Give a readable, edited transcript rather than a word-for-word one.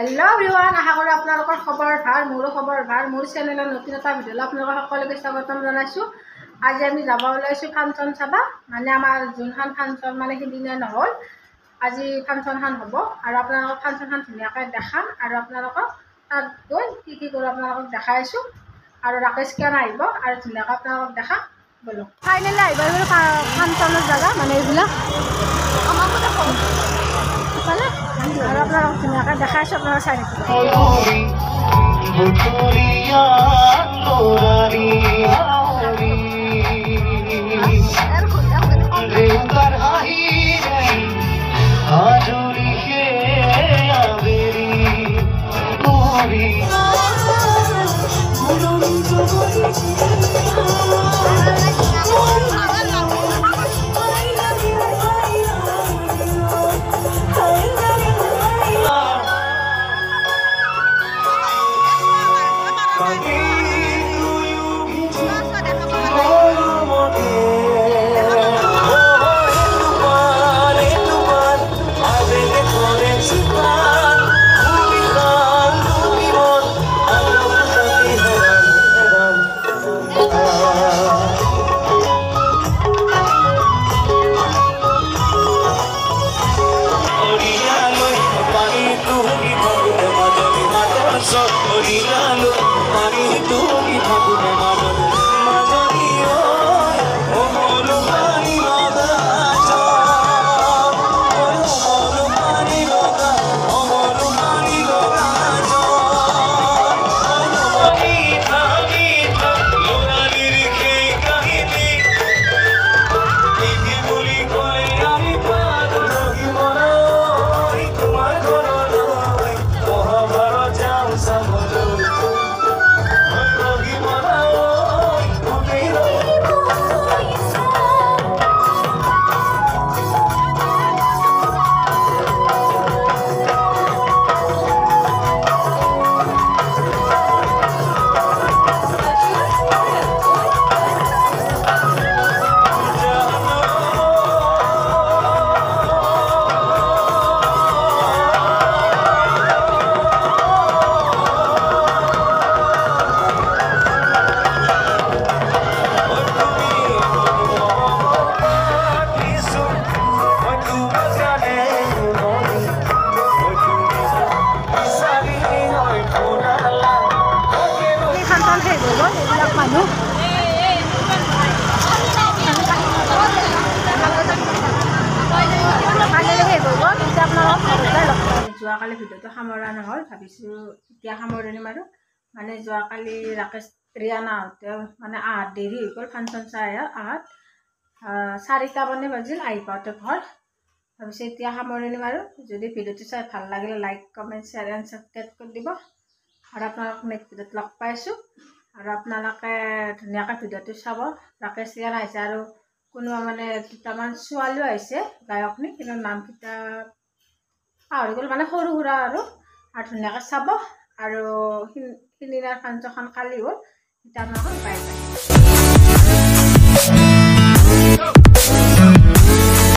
Hello everyone आशा करो आपलोकर खबर ভাল मोरो खबर ভাল मोर चेनेलर नतुन एटा भिडिओ आपलोकर सकलोके स्वागतम जनाइछु। आज आमी जाबा ओलाइछु फांक्शन चाबा माने आमार जुनखान फांक्शन माने किदिना নহल আজি फांक्शन खान हबो आरो आपनालोक फांक्शन खान धुनियाके देखाम आरो आपनालोक तात गय की करो आपनालोक देखाइछु आरो राकेश केन आइबो आरो धुनियाके आपनालोक देखा बोलो फाइनली आइबो फांक्शनर जागा माने एबुला আমাকো দেখো চলে আর আপনারা ধুনিয়াকে দেখাইছো আপনারা চাই যোৱাকালি ভিডিঅ'টো সামৰা নহ'ল ভাবিছোঁ এতিয়া সামৰণি মাৰো মানে যোৱাকালি ৰাকেশ ৰিয়ানা হতে মানে আহাত দেৰি হৈ গ'ল ফাংচন চাই আহাত 4টা মানে বাজিল আহি পাওঁতে ঘৰ ভাবিছোঁ এতিয়া সামৰণি মাৰো যদি ভিডিঅ'টো চাই ভাল লাগিলে like comment share and subscribe কৰি দিব আৰু আপোনালোক নেক্সট ভিডিঅ'ত লগ পাইছোঁ আৰু আপোনালোকে ধুনীয়াকৈ ভিডিঅ'টো চাব ৰাকেশ ৰিয়ানা আহিছে আৰু কোনোবা মানে দুটামান ছোৱালীও আহিছে গায়কনি কিন্তু নামকেইটা পাহৰি গ'ল মানে সৰু সুৰা আৰু ধুনীয়াকৈ চাব আৰু সিদিনাৰ ফাংচনখন কালি হ'ল এতিয়া আপোনালোকক বাই বাই।